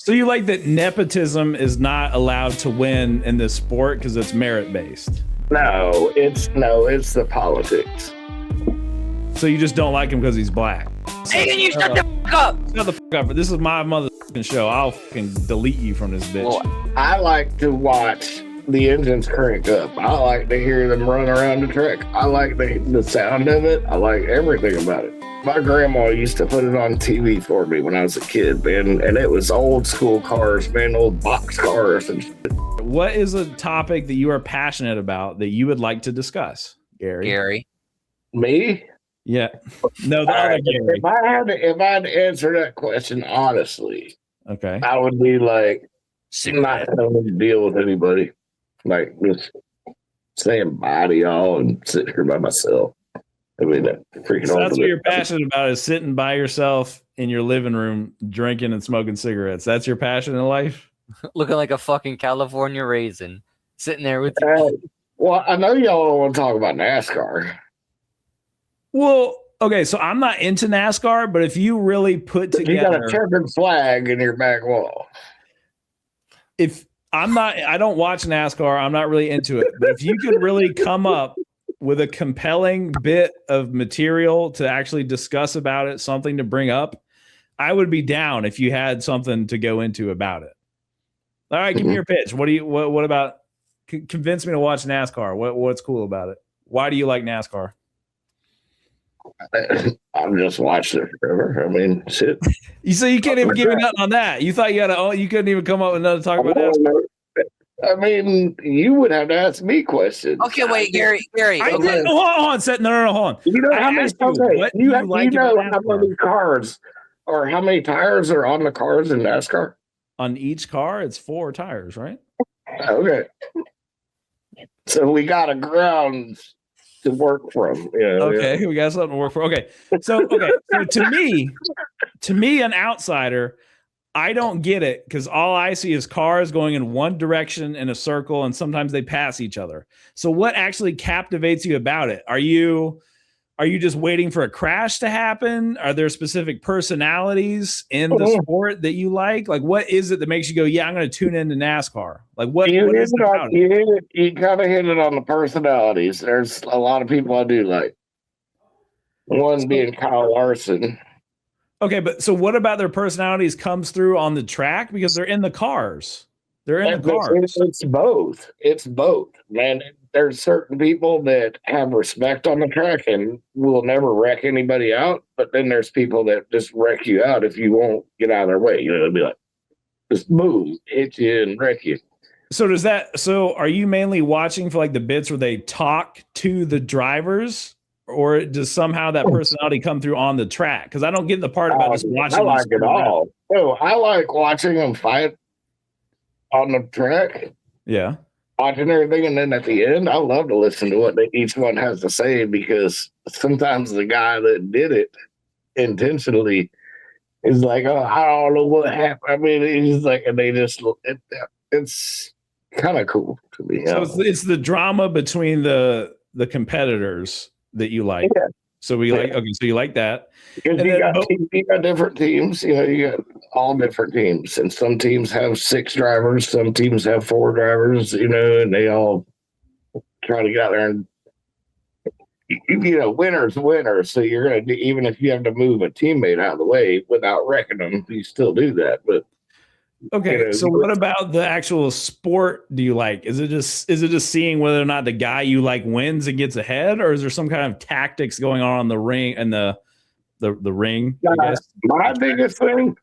So you like that nepotism is not allowed to win in this sport because it's merit based? No, it's the politics. So you just don't like him because he's black? Hey, can you shut the fuck up? Shut the fuck up. This is my motherfucking show. I'll fucking delete you from this bitch. Well, I like to watch the engines crank up. I like to hear them run around the track. I like the sound of it. I like everything about it. My grandma used to put it on TV for me when I was a kid, man, and it was old school cars, man, old box cars and shit. What is a topic that you are passionate about that you would like to discuss, Gary? Gary. Me? Yeah. No, the other Gary. If I had to answer that question honestly, okay, I would be like, not having to deal with anybody. Like, just saying bye to y'all and sitting here by myself. I mean, that freaking. So that's what you're passionate about, is sitting by yourself in your living room, drinking and smoking cigarettes. That's your passion in life? Looking like a fucking California raisin. Sitting there with you. Well, I know y'all don't want to talk about NASCAR. Well, okay, so I'm not into NASCAR, but if you really put together... You got a checkered flag in your back wall. If I don't watch NASCAR, I'm not really into it. But if you could really come up with a compelling bit of material to actually discuss about it, something to bring up, I would be down if you had something to go into about it. All right, give me your pitch. What about, convince me to watch NASCAR. What's cool about it? Why do you like NASCAR? I'm just watching it forever. I mean, shit. You can't even give me nothing on that. You thought you couldn't even come up with nothing to talk about NASCAR. I mean, you would have to ask me questions. Okay, wait, Gary. I didn't. Hold on. No. Hold on. You know how many how many cars or how many tires are on the cars in NASCAR? On each car, it's 4 tires, right? Okay. So we got a ground to work from. Yeah. Okay, we got something to work for. Okay. So to me, an outsider, I don't get it because all I see is cars going in one direction in a circle, and sometimes they pass each other. So what actually captivates you about it? Are you just waiting for a crash to happen? Are there specific personalities in the sport that you like? Like, what is it that makes you go, yeah, I'm going to tune into NASCAR? Like, what is it about it? You kind of hit it on the personalities. There's a lot of people I do like. One being Kyle Larson. Okay, but so what about their personalities comes through on the track because they're in the cars? They're in the cars. It's both, man. There's certain people that have respect on the track and will never wreck anybody out. But then there's people that just wreck you out if you won't get out of their way. You know, they'll be like, just move, hit you and wreck you. So are you mainly watching for like the bits where they talk to the drivers, or does somehow that personality come through on the track? Because I don't get the part about just watching. I like it all. Oh, I like watching them fight on the track. Yeah. Watching everything, and then at the end, I love to listen to what each one has to say, because sometimes the guy that did it intentionally is like, "Oh, I don't know what happened." I mean, he's like, and they it's kind of cool to me. So it's the drama between the competitors that you like. Yeah. So so you like that. Because you got different teams. You know, you got all different teams, and some teams have 6 drivers, some teams have 4 drivers. You know, and they all try to get out there and winner's winner. So you're gonna do, even if you have to move a teammate out of the way without wrecking them, you still do that. But okay, so what about the actual sport do you like? Is it just seeing whether or not the guy you like wins and gets ahead, or is there some kind of tactics going on the ring and the ring? I guess? My biggest thing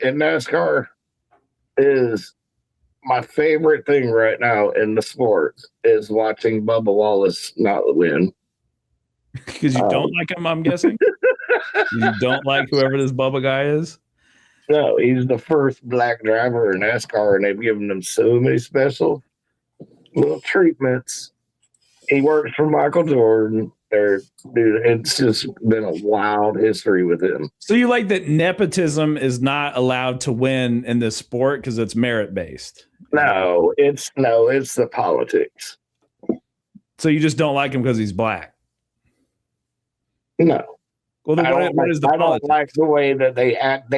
in NASCAR is, my favorite thing right now in the sport is watching Bubba Wallace not win. Because you don't like him, I'm guessing? You don't like whoever this Bubba guy is? No, he's the first black driver in NASCAR, and they've given him so many special little treatments. He works for Michael Jordan. Dude, it's just been a wild history with him. So you like that nepotism is not allowed to win in this sport because it's merit based? No, it's the politics. So you just don't like him because he's black? No. Well, then what is the politics? I don't like the way that they act.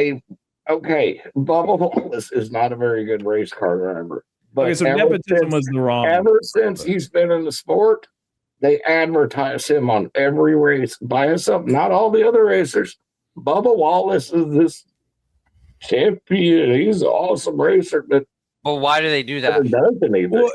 Okay, Bubba Wallace is not a very good race car driver. But Okay, so nepotism was the wrong. Ever since he's been in the sport, they advertise him on every race by himself. Not all the other racers. Bubba Wallace is this champion. He's an awesome racer, but why do they do that? Well,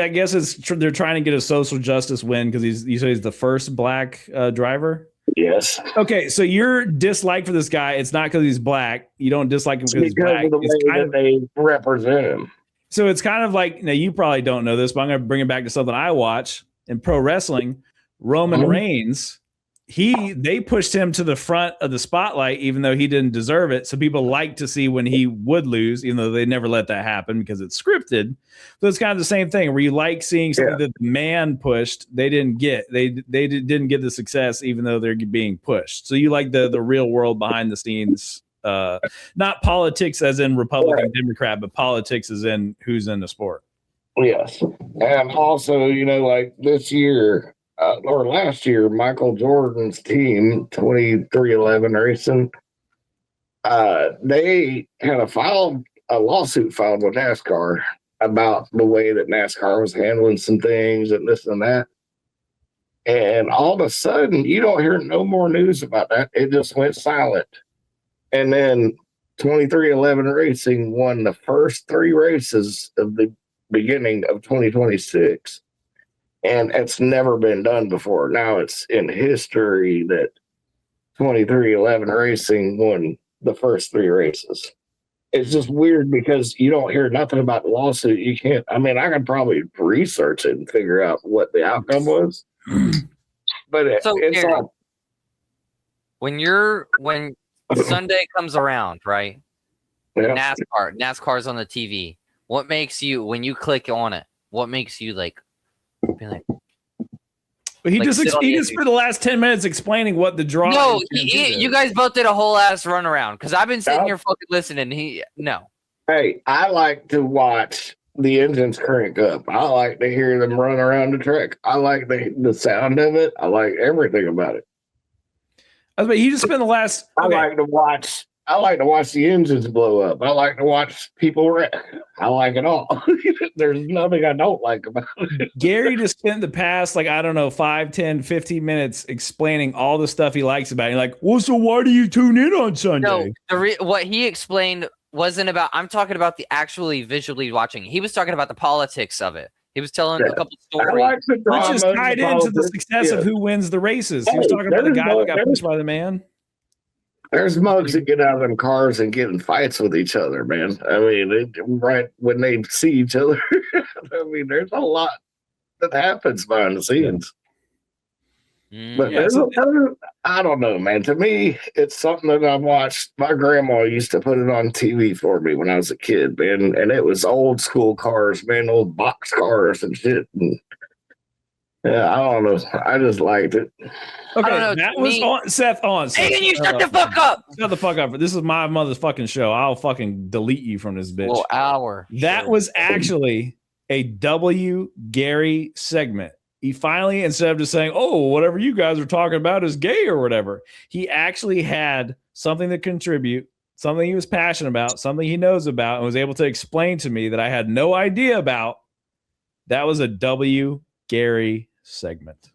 I guess they're trying to get a social justice win because he's the first black driver. Yes. Okay, so your dislike for this guy, it's not because he's black. You don't dislike him because he's black. Of the way that they represent him. So it's kind of like, now you probably don't know this, but I'm going to bring it back to something I watch in pro wrestling. Roman Reigns, they pushed him to the front of the spotlight, even though he didn't deserve it. So people like to see when he would lose, even though they never let that happen because it's scripted. So it's kind of the same thing where you like seeing something that the man pushed, they didn't get. They didn't get the success, even though they're being pushed. So you like the real world behind the scenes. Not politics as in Republican, Democrat, but politics as in who's in the sport. Yes. And also, like this year or last year, Michael Jordan's team, 2311 Racing, they had a lawsuit filed with NASCAR about the way that NASCAR was handling some things and this and that. And all of a sudden, you don't hear no more news about that. It just went silent. And then 2311 Racing won the first 3 races of the beginning of 2026. And it's never been done before. Now it's in history that 2311 Racing won the first 3 races. It's just weird because you don't hear nothing about the lawsuit. You can't, I could probably research it and figure out what the outcome was. But it's like, when Sunday comes around, right? Yeah. NASCAR's on the TV. What makes you, when you click on it, what makes you be like? But he just spent the last 10 minutes explaining what the draw. No, you guys both did a whole ass run around because I've been sitting here fucking listening. Hey, I like to watch the engines crank up. I like to hear them run around the track. I like the sound of it. I like everything about it. He just spent the last. Okay. I like to watch the engines blow up. I like to watch people wreck. I like it all. There's nothing I don't like about it. Gary just spent the past, 5, 10, 15 minutes explaining all the stuff he likes about it. You're like, well, so why do you tune in on Sunday? No, what he explained wasn't about, I'm talking about the actually visually watching. He was talking about the politics of it. He was telling a couple stories. Which is tied into the success of who wins the races. He was talking about the guy that got pushed by the man. There's mugs that get out of them cars and get in fights with each other, man. Right when they see each other. There's a lot that happens behind the scenes. But I don't know, man. To me, it's something that I've watched. My grandma used to put it on TV for me when I was a kid, man. And it was old school cars, man, old box cars and shit. And yeah, I don't know. I just liked it. Okay, that was on Seth. Hey, can you shut the fuck up? Shut the fuck up. This is my motherfucking show. I'll fucking delete you from this bitch. Well, hour. That was actually a W. Gary segment. He finally, instead of just saying, oh, whatever you guys are talking about is gay or whatever, he actually had something to contribute, something he was passionate about, something he knows about, and was able to explain to me that I had no idea about. That was a W. Gary segment.